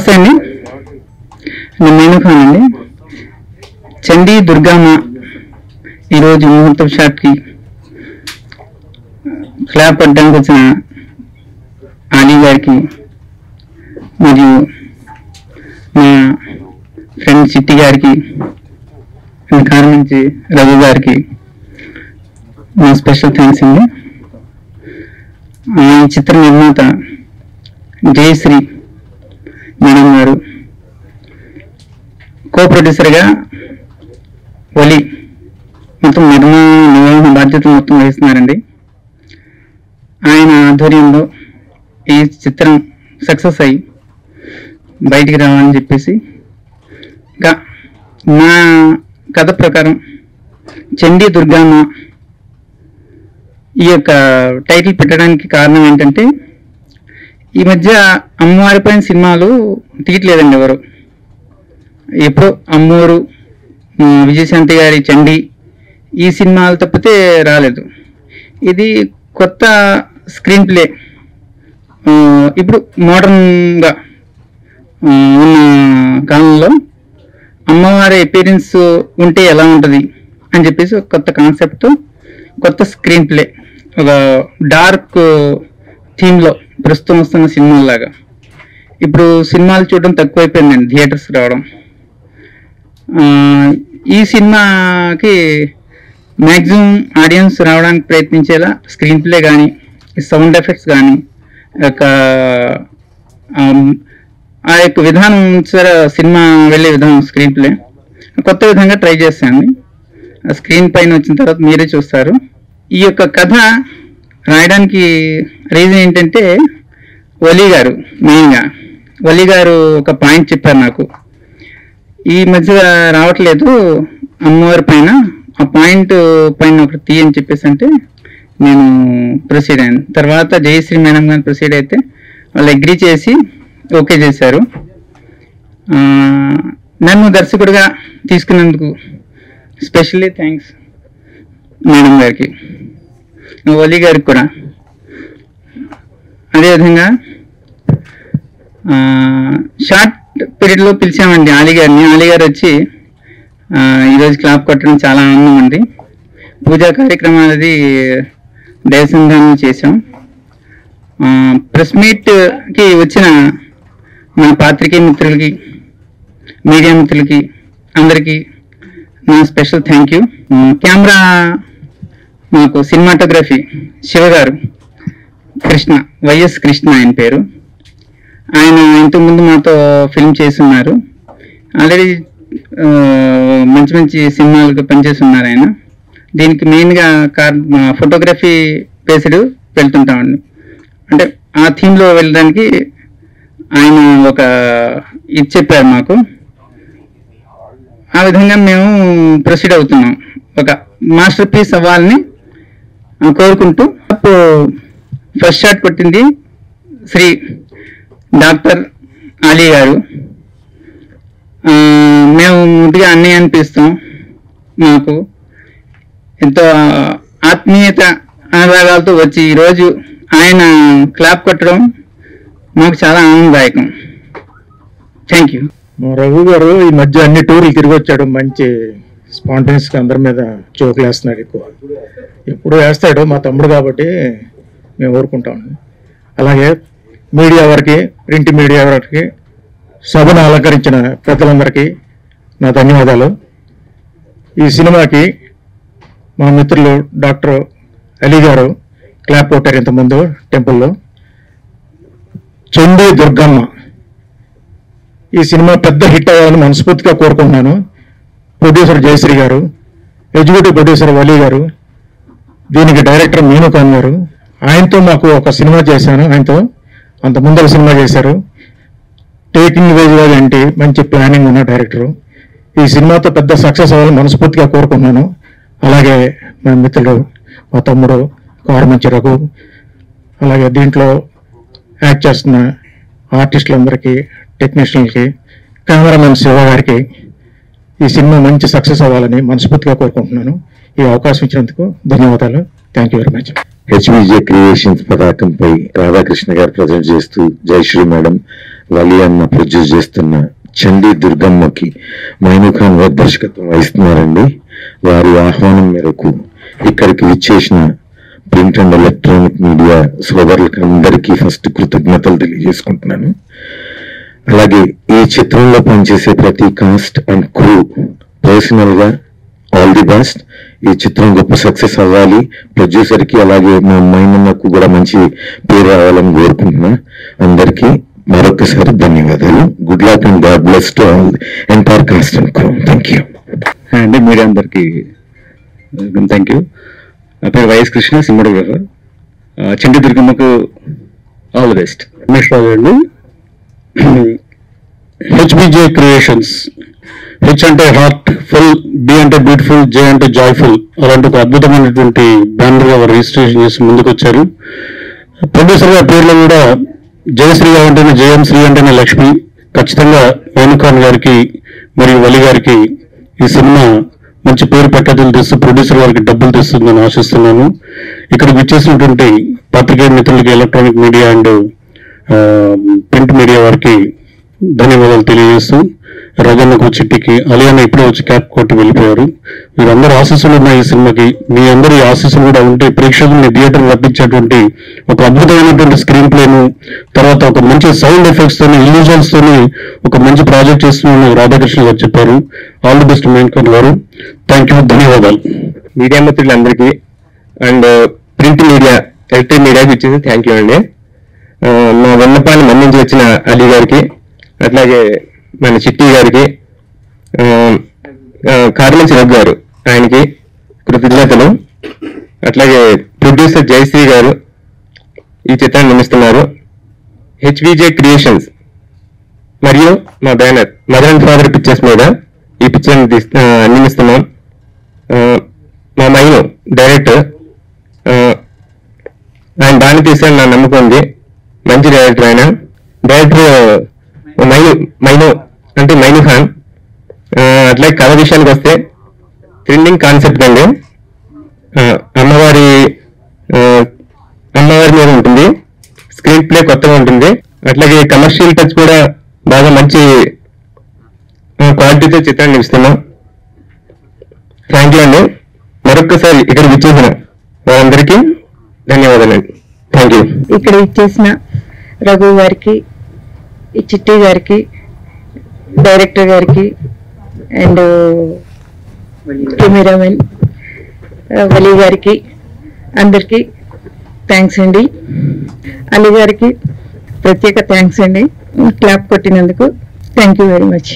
నమస్తే అండి, నేను మీను ఖాన్ అండి. చండీ దుర్గమ్మ ఈరోజు ముహూర్తం షాట్కి క్లాప్ పడ్డానికి వచ్చిన ఆలీ గారికి మరియు మా ఫ్రెండ్ చిట్టి గారికి కారణం నుంచి రఘు గారికి మా స్పెషల్ థ్యాంక్స్ అండి. ఈ చిత్ర నిర్మాత జయశ్రీ మేడం గారు, కో ప్రొడ్యూసర్గా వలి మొత్తం నిర్మాణ బాధ్యతలు మొత్తం వహిస్తున్నారండి. ఆయన ఆధ్వర్యంలో ఈ చిత్రం సక్సెస్ అయ్యి బయటికి రావాలని చెప్పేసి, ఇంకా నా కథ ప్రకారం చండీ దుర్గమ్మ ఈ యొక్క టైటిల్ పెట్టడానికి కారణం ఏంటంటే, ఈ మధ్య అమ్మవారి పైన సినిమాలు తీయట్లేదండి ఎవరు. ఎప్పుడో అమ్మూరు, విజయశాంతి గారి చండీ ఈ సినిమాలు తప్పితే రాలేదు. ఇది కొత్త స్క్రీన్ ప్లే. ఇప్పుడు మోడర్న్గా ఉన్న కాలంలో అమ్మవారి అపీరెన్స్ ఉంటే ఎలా ఉంటుంది అని చెప్పేసి ఒక కొత్త కాన్సెప్ట్, కొత్త స్క్రీన్ ప్లే, ఒక డార్క్ థీమ్లో ప్రస్తుతం వస్తున్న సినిమాలాగా. ఇప్పుడు సినిమాలు చూడడం తక్కువైపోయిందండి, థియేటర్స్ రావడం. ఈ సినిమాకి మ్యాక్సిమం ఆడియన్స్ రావడానికి ప్రయత్నించేలా స్క్రీన్ ప్లే కానీ, సౌండ్ ఎఫెక్ట్స్ కానీ, ఆ యొక్క విధానం సినిమా వెళ్ళే విధానం స్క్రీన్ ప్లే కొత్త విధంగా ట్రై చేశాను. స్క్రీన్ పైన వచ్చిన తర్వాత మీరే చూస్తారు. ఈ యొక్క కథ రాయడానికి రీజన్ ఏంటంటే, వలి గారు మెయిన్గా వలి గారు ఒక పాయింట్ చెప్పారు నాకు, ఈ మధ్య రావట్లేదు అమ్మవారి పైన, ఆ పాయింట్ పైన ఒకటి తీయని చెప్పేసి అంటే నేను ప్రొసీడ్ అయ్యాను. తర్వాత జయశ్రీ మేడం గారు ప్రొసీడ్ అయితే వాళ్ళు అగ్రీ చేసి ఓకే చేశారు. నన్ను దర్శకుడిగా తీసుకున్నందుకు స్పెషల్లీ థ్యాంక్స్ మేడం గారికి, వలి గారికి కూడా. అదేవిధంగా షార్ట్ పీరియడ్లో పిలిచామండి ఆలీ గారిని. ఆలీ గారు వచ్చి ఈరోజు క్లాప్ కొట్టడం చాలా ఆనందం అండి. పూజా కార్యక్రమాలది దయసంధానం చేశాం. ప్రెస్ మీట్కి వచ్చిన మన పాత్రికేయ మిత్రులకి, మీడియా మిత్రులకి అందరికీ నా స్పెషల్ థ్యాంక్ యూ. కెమెరా మాకు సినిమాటోగ్రఫీ శివగారు, కృష్ణ, వైఎస్ కృష్ణ ఆయన పేరు. ఆయన ఇంతకుముందు మాతో ఫిల్మ్ చేస్తున్నారు, ఆల్రెడీ మంచి మంచి సినిమాలకు పనిచేస్తున్నారు ఆయన. దీనికి మెయిన్గా ఫోటోగ్రఫీ బేస్డ్ వెళ్తుంటామండి, అంటే ఆ థీమ్లో వెళ్ళడానికి ఆయన ఒక ఇది చెప్పారు మాకు. ఆ విధంగా మేము ప్రొసీడ్ అవుతున్నాం, ఒక మాస్టర్ పీస్ అవ్వాలని కోరుకుంటూ. ఫస్ట్ షాట్ కొట్టింది శ్రీ డాక్టర్ ఆలీ గారు. మేము ముందుగా అన్నయ్య అనిపిస్తాం. మాకు ఎంతో ఆత్మీయత అనురాగాలతో వచ్చి ఈరోజు ఆయన క్లాప్ కొట్టడం మాకు చాలా ఆనందదాయకం. Thank you. రఘు గారు ఈ మధ్య అన్ని టూర్లు తిరిగి వచ్చాడు, మంచి స్పాంటేనియస్గా అందరి మీద జోకులు వేస్తున్నాడు. ఎప్పుడు వేస్తాడు మా తమ్ముడు కాబట్టి మేము ఊరుకుంటాం. అలాగే మీడియా వారికి, ప్రింట్ మీడియా వారికి, సభను అలంకరించిన పెద్దలందరికీ నా ధన్యవాదాలు. ఈ సినిమాకి మా మిత్రులు డాక్టర్ అలీ గారు క్లాప్ కొట్టారు ఇంతకుముందు టెంపుల్లో. చండీ దుర్గమ్మ ఈ సినిమా పెద్ద హిట్ అవ్వాలని మనస్ఫూర్తిగా కోరుకుంటున్నాను. ప్రొడ్యూసర్ జయశ్రీ గారు, ఎగ్జిక్యూటివ్ ప్రొడ్యూసర్ వలి గారు, దీనికి డైరెక్టర్ మీను ఖాన్ గారు. ఆయనతో మాకు ఒక సినిమా చేశాను, ఆయనతో అంత ముందర సినిమా చేశారు. టేకింగ్ వేజ్గా ఏంటి మంచి ప్లానింగ్ ఉన్న డైరెక్టరు. ఈ సినిమాతో పెద్ద సక్సెస్ అవ్వాలని మనస్ఫూర్తిగా కోరుకుంటున్నాను. అలాగే మా మిత్రుడు, మా తమ్ముడు కారుమంచి రఘు, అలాగే దీంట్లో యాక్ట్ చేస్తున్న ఆర్టిస్టులందరికీ, టెక్నీషియన్లకి, కెమెరామెన్ శివ గారికి ఈ సినిమా మంచి సక్సెస్ అవ్వాలని మనస్ఫూర్తిగా కోరుకుంటున్నాను. ఈ అవకాశం ఇచ్చినందుకు ధన్యవాదాలు. Thank you very much. HVJ creations పతాకంపై రాధాకృష్ణ గారు ప్రజెంట్ చేస్తూ జయశ్రీ మేడం వలి అన్న ప్రొడ్యూస్ చేస్తున్న చండీ దుర్గమ్మకి మైనూ ఖాన్ గారు దర్శకత్వం వహిస్తున్నారండి. వారి ఆహ్వానం మేరకు ఇక్కడికి విచ్చేసిన ప్రింట్ అండ్ ఎలక్ట్రానిక్ మీడియా సోదరులకు అందరికీ ఫస్ట్ కృతజ్ఞతలు తెలియజేసుకుంటున్నాను. అలాగే ఈ చిత్రంలో పనిచేసే ప్రతి కాస్ట్ అండ్ క్రూ పర్సనల్ గా ఆల్ ది బెస్ట్. ఈ చిత్రం గొప్ప సక్సెస్ అవ్వాలి, ప్రొడ్యూసర్ కి అలాగే మా మైనన్నకు కూడా మంచి పేరు రావాలని కోరుకుంటున్నా. అందరికీ మరొకసారి ధన్యవాదాలు. Good luck and God bless to all entire cast and crew. Thank you అండి. మీడియా అందరికి థ్యాంక్ యూ. నా పేరు వైఎస్ కృష్ణ, సినిమాటోగ్రాఫర్. చండీ దుర్గమ్మకు all the best. Ramesh Raju అండి. HBJ creations. హెచ్ అంటే హార్ట్ ఫుల్, బి అంటే బ్యూటిఫుల్, జే అంటే జాయ్ఫుల్, అలాంటి ఒక అద్భుతమైనటువంటి బ్యానర్ గా రిజిస్ట్రేషన్ చేసి ముందుకు వచ్చారు. ప్రొడ్యూసర్ గా పేర్లో కూడా జయశ్రీ గారు అంటేనే జయం, శ్రీ అంటేనే లక్ష్మి. ఖచ్చితంగా మైనూ ఖాన్ గారికి మరియు వలి గారికి ఈ సినిమా మంచి పేరు పెట్టదలు తెస్తూ ప్రొడ్యూసర్ గారికి డబ్బులు తెస్తుందని ఆశిస్తున్నాను. ఇక్కడికి వచ్చేసినటువంటి పత్రికేయ మిత్రులకి, electronic media and print media వారికి ధన్యవాదాలు తెలియజేస్తూ, రజన్నకు, చిట్టికి, అలియాన ఇప్పుడే వచ్చి క్యాప్ కొట్టి వెళ్ళిపోయారు. వీరందరూ ఆశీస్సులు ఉన్నాయి ఈ సినిమాకి. మీ అందరి ఆశీస్సులు కూడా ఉంటే ప్రేక్షకుల్ని థియేటర్ రప్పించేటువంటి ఒక అద్భుతమైనటువంటి స్క్రీన్ ప్లేను, తర్వాత ఒక మంచి సౌండ్ ఎఫెక్ట్స్ తోని, ఇల్యూజన్స్ తోని ఒక మంచి ప్రాజెక్ట్ చేస్తున్నామని రాధాకృష్ణ గారు చెప్పారు. ఆల్ ది బెస్ట్ మైనూ గారు. థ్యాంక్ యూ, ధన్యవాదాలు. మీడియా మిత్రులందరికీ అండ్ ప్రింట్ మీడియా, ఎలక్ట్రిక్ మీడియాకి ఇచ్చేసి థ్యాంక్ యూ అండి. నా విన్నపాన్ని మన్నించి వచ్చిన అలీ గారికి, అట్లాగే మన చిట్టి గారికి, కార్మన్ శివక్ గారు ఆయనకి కృతజ్ఞతలు. అట్లాగే ప్రొడ్యూసర్ జయశ్రీ గారు ఈ చిత్రాన్ని నిర్మిస్తున్నారు. హెచ్విజే క్రియేషన్స్ మరియు మా banner mother and father pictures మీద ఈ పిక్చర్ని నిర్మిస్తున్నాం. మా మైను డైరెక్టర్, ఆయన బాగా తీసాను నా నమ్మకం ఉంది. మంచి డైరెక్టర్ ఆయన. డైరెక్టర్ మైనూ అంటే మైనూ ఖాన్. అట్లాగే కథ విషయానికి వస్తే థ్రిల్లింగ్ కాన్సెప్ట్ అండి. అమ్మవారి మీద ఉంటుంది. స్క్రీన్ ప్లే కొత్తగా ఉంటుంది. అట్లాగే కమర్షియల్ టచ్ కూడా బాగా మంచి క్వాలిటీతో చిత్రాన్ని ఇస్తున్నాం. థ్యాంక్ యూ అండి. మరొక్కసారి ఇక్కడ విచ్చేసిన వారందరికీ ధన్యవాదాలండి. Thank you. ఇక్కడ ఇచ్చేసిన రఘు గారికి, చిట్టి గారికి, డైరెక్టర్ గారికి అండ్ కెమెరామెన్ వలి గారికి అందరికీ థ్యాంక్స్ అండి. అలీ గారికి ప్రత్యేక థ్యాంక్స్ అండి, క్లాప్ కొట్టినందుకు. Thank you very much.